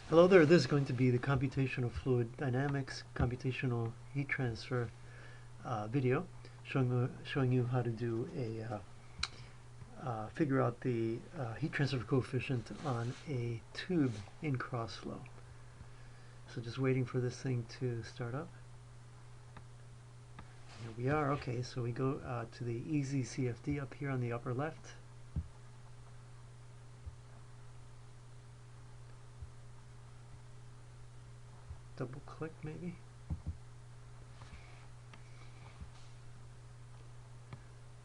Hello there, this is going to be the computational fluid dynamics, computational heat transfer video showing you how to do figure out the heat transfer coefficient on a tube in cross flow. So just waiting for this thing to start up. Here we are. Okay, so we go to the easy CFD up here on the upper left. Double click maybe.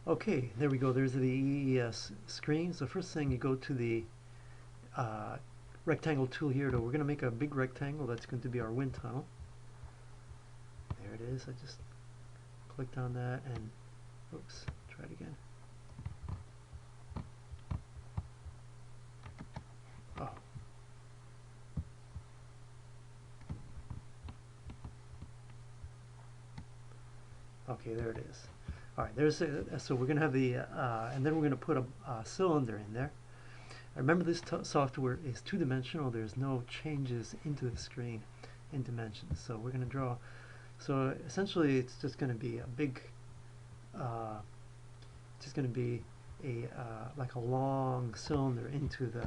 Okay, there we go. There's the EES screen. So first thing, you go to the rectangle tool here. We're going to make a big rectangle. That's going to be our wind tunnel. There it is. I just clicked on that and, oops, try it again. Oh. Okay, there it is. All right, so we're going to have the, and then we're going to put a cylinder in there. Remember, this software is two-dimensional. There's no changes into the screen in dimensions. So we're going to draw. So essentially, it's just going to be a big, just going to be a like a long cylinder into the.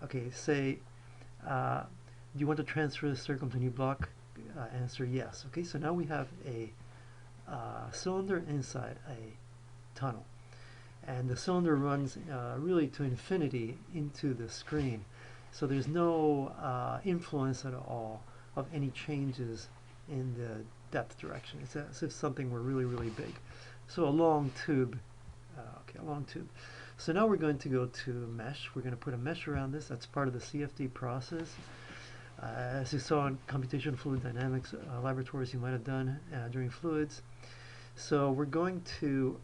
Okay, say, do you want to transfer the circle to a new block? Answer yes. Okay, so now we have a cylinder inside a tunnel. And the cylinder runs really to infinity into the screen. So there's no influence at all of any changes in the depth direction. It's as if something were really, really big. So a long tube. Okay, a long tube. So now we're going to go to mesh. We're going to put a mesh around this. That's part of the CFD process. As you saw in computational fluid dynamics laboratories you might have done during fluids. So we're going to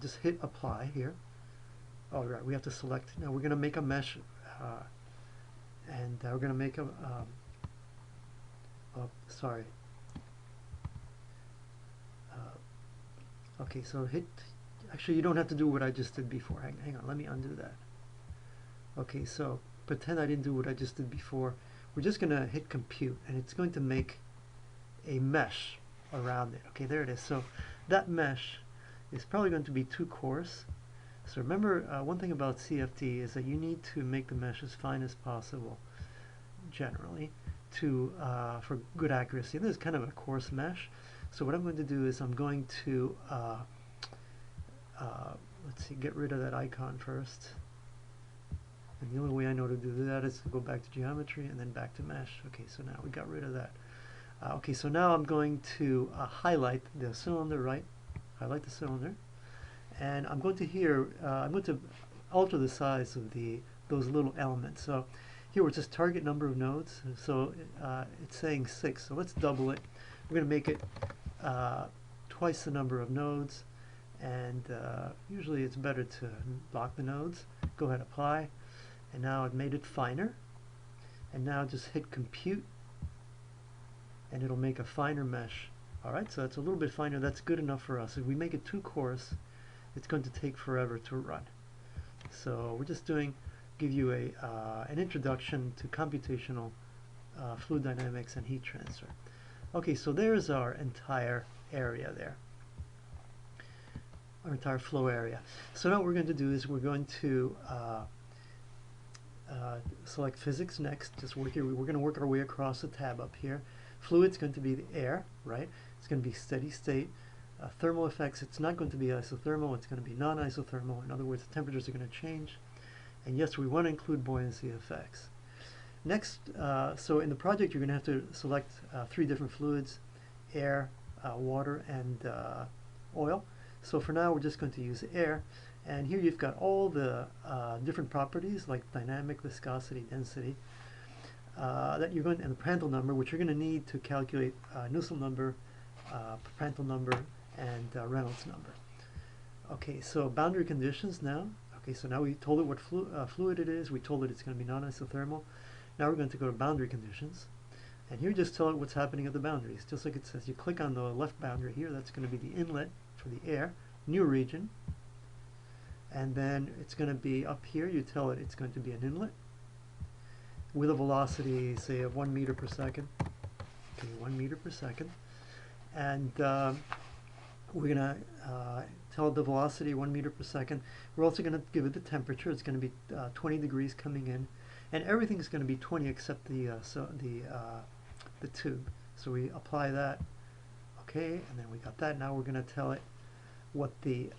just hit apply here. All right, we have to select. Now we're going to make a mesh, and we're going to make a. Oh, sorry. Okay, so hit. Actually, you don't have to do what I just did before. Hang on, let me undo that. Okay, so pretend I didn't do what I just did before. We're just going to hit compute, and it's going to make a mesh around it. Okay, there it is. So that mesh is probably going to be too coarse. So remember, one thing about CFD is that you need to make the mesh as fine as possible, generally, for good accuracy. This is kind of a coarse mesh. So what I'm going to do is I'm going to, let's see, get rid of that icon first. And the only way I know to do that is to go back to geometry and then back to mesh. Okay, so now we got rid of that. Okay, so now I'm going to highlight the cylinder, right? Highlight the cylinder. And I'm going to I'm going to alter the size of those little elements. So here we're just target number of nodes. So it's saying 6. So let's double it. We're going to make it twice the number of nodes. And usually it's better to lock the nodes. Go ahead, apply. And now I've made it finer. And now just hit compute. And it'll make a finer mesh. Alright, so that's a little bit finer. That's good enough for us. If we make it too coarse, it's going to take forever to run. So we're just give you an introduction to computational fluid dynamics and heat transfer. Okay, so there's our entire area there. Our entire flow area. So now what we're going to do is we're going to select physics next. Just work here. We're going to work our way across the tab up here. Fluid's going to be the air, right? It's going to be steady state. Thermal effects, it's not going to be isothermal, it's going to be non-isothermal. In other words, the temperatures are going to change. And yes, we want to include buoyancy effects. Next, so in the project, you're going to have to select 3 different fluids: air, water, and oil. So for now, we're just going to use air. And here you've got all the different properties like dynamic, viscosity, density, that you're going, and the Prandtl number, which you're going to need to calculate Nusselt number, Prandtl number, and Reynolds number. Okay, so boundary conditions now. Okay, so now we told it what fluid it is. We told it it's going to be non-isothermal. Now we're going to go to boundary conditions. And here just tell it what's happening at the boundaries. Just like it says, you click on the left boundary here, that's going to be the inlet for the air, new region. And then it's going to be up here, you tell it it's going to be an inlet. with a velocity, say, of 1 meter per second. Okay, 1 meter per second. And we're going to tell it the velocity 1 meter per second. We're also going to give it the temperature. It's going to be 20 degrees coming in, and everything's going to be 20 except the tube. So we apply that. Okay, and then we got that. Now we're going to tell it what the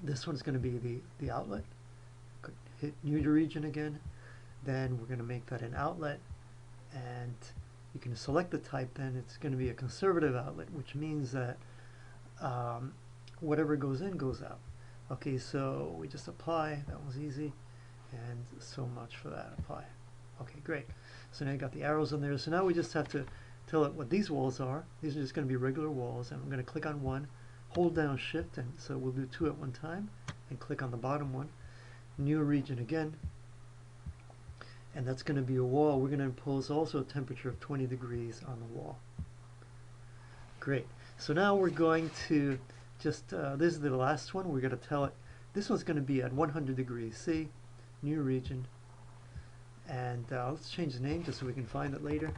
this one's going to be the outlet. Hit new region again. Then we're going to make that an outlet, and you can select the type. Then it's going to be a conservative outlet, which means that whatever goes in goes out. Okay, so we just apply. That was easy, and so much for that. Apply. Okay, great. So now you got the arrows on there. So now we just have to tell it what these walls are. These are just going to be regular walls, and I'm going to click on one, hold down Shift, and so we'll do two at one time, and click on the bottom one. New region again, and that's going to be a wall. We're going to impose also a temperature of 20 degrees on the wall. Great. So now we're going to just, this is the last one. We're going to tell it, this one's going to be at 100 degrees C, new region, and let's change the name just so we can find it later.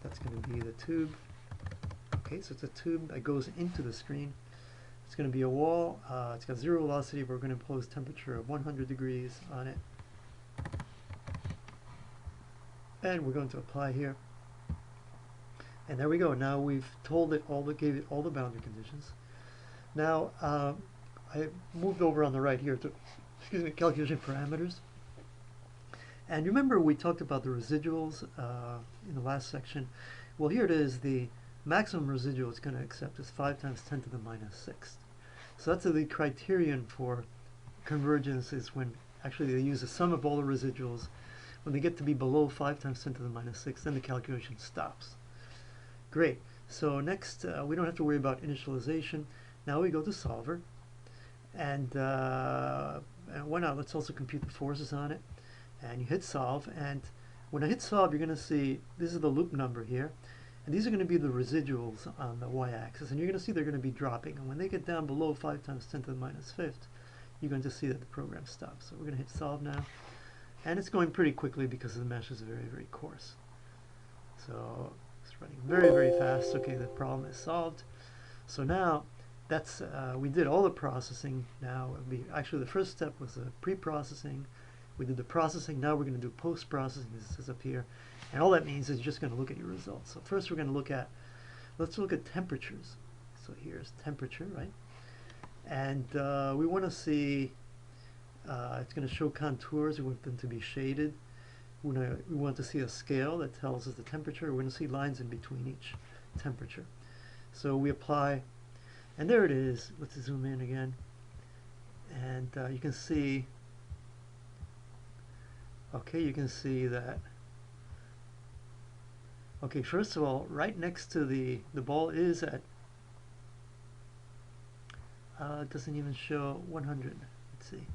That's going to be the tube. Okay, so it's a tube that goes into the screen. It's going to be a wall. It's got zero velocity. We're going to impose temperature of 100 degrees on it. And we're going to apply here. And there we go. Now we've told it gave it all the boundary conditions. Now I moved over on the right here to, calculation parameters. And remember we talked about the residuals in the last section. Well, here it is. The maximum residual it's going to accept is 5 times 10 to the minus 6th. So that's the criterion for convergence, is when actually they use the sum of all the residuals. When they get to be below 5 times 10 to the minus 6th, then the calculation stops. Great. So next, we don't have to worry about initialization. Now we go to solver. And why not? Let's also compute the forces on it. And you hit solve. And when I hit solve, you're going to see this is the loop number here. And these are going to be the residuals on the y-axis. And you're going to see they're going to be dropping. And when they get down below 5 times 10 to the minus 5th, you're going to see that the program stops. So we're going to hit solve now. And it's going pretty quickly because the mesh is very, very coarse. So it's running very, very fast. Okay, the problem is solved. So now that's we did all the processing. Now actually the first step was the pre-processing. We did the processing. Now we're going to do post-processing. This is up here. And all that means is you're just going to look at your results. So first we're going to look at, let's look at temperatures. So here's temperature, right? And we want to see, it's going to show contours. We want them to be shaded. We want to see a scale that tells us the temperature. We're going to see lines in between each temperature. So we apply, and there it is. Let's zoom in again. And you can see, okay, you can see that. Okay, first of all, right next to the ball is at, it doesn't even show 100. Let's see.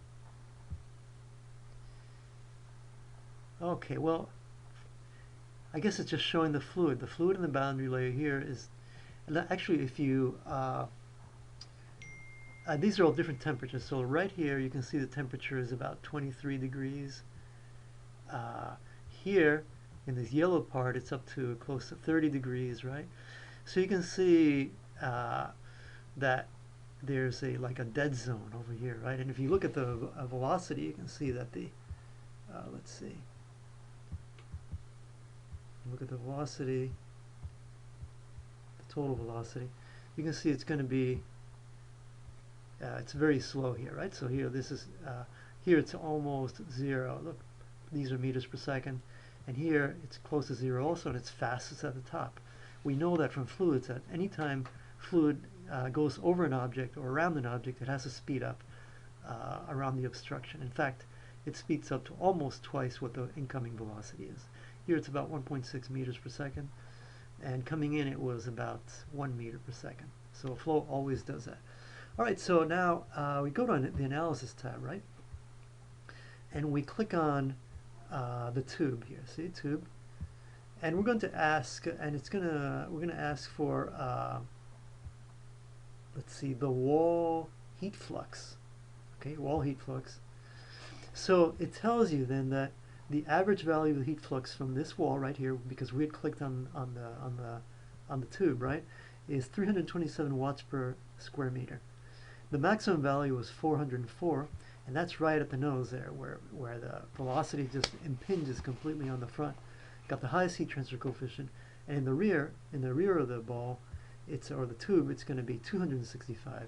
Okay, well, I guess it's just showing the fluid. The fluid in the boundary layer here is, actually if you, these are all different temperatures. So right here you can see the temperature is about 23 degrees. Here, in this yellow part, it's up to close to 30 degrees, right? So you can see that there's like a dead zone over here, right? And if you look at the velocity, you can see that the, let's see, look at the velocity, the total velocity. You can see it's going to be, it's very slow here, right? So here, this is, here it's almost zero. Look, these are meters per second. And here it's close to zero also, and it's fastest at the top. We know that from fluids that anytime fluid goes over an object or around an object, it has to speed up around the obstruction. In fact, it speeds up to almost twice what the incoming velocity is. Here it's about 1.6 meters per second, and coming in it was about 1 meter per second. So a flow always does that. All right, so now we go to the analysis tab, right? And we click on the tube here. See, tube, and we're going to ask, and we're gonna ask for let's see, the wall heat flux. Okay, wall heat flux. So it tells you then that the average value of the heat flux from this wall right here, because we had clicked on the tube, right, is 327 watts per square meter. The maximum value was 404, and that's right at the nose there, where the velocity just impinges completely on the front. Got the highest heat transfer coefficient, and in the rear of the ball, or the tube, it's going to be 265.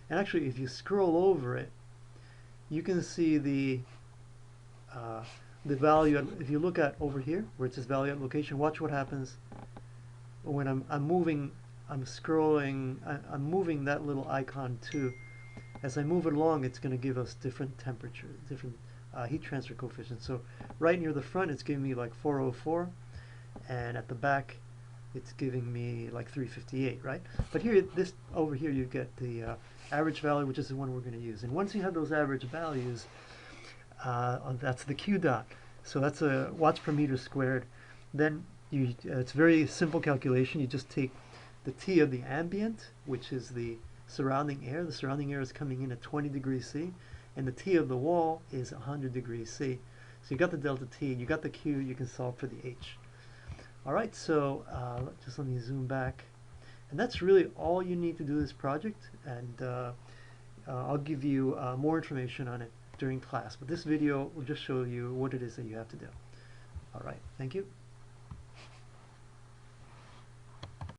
And actually, if you scroll over it, you can see the value. If you look at over here, where it says value at location, watch what happens when I'm moving. I'm scrolling. I'm moving that little icon too. As I move it along, it's going to give us different temperatures, different heat transfer coefficients. So right near the front, it's giving me like 404, and at the back, it's giving me like 358, right? But here, over here, you get the average value, which is the one we're going to use. And once you have those average values, that's the Q dot. So that's a watts per meter squared. Then it's a very simple calculation. You just take the T of the ambient, which is the surrounding air. The surrounding air is coming in at 20 degrees C, and the T of the wall is 100 degrees C. So you got the delta T, you got the Q, you can solve for the H. All right, so just let me zoom back. And that's really all you need to do this project, and I'll give you more information on it during class. But this video will just show you what it is that you have to do. All right, thank you.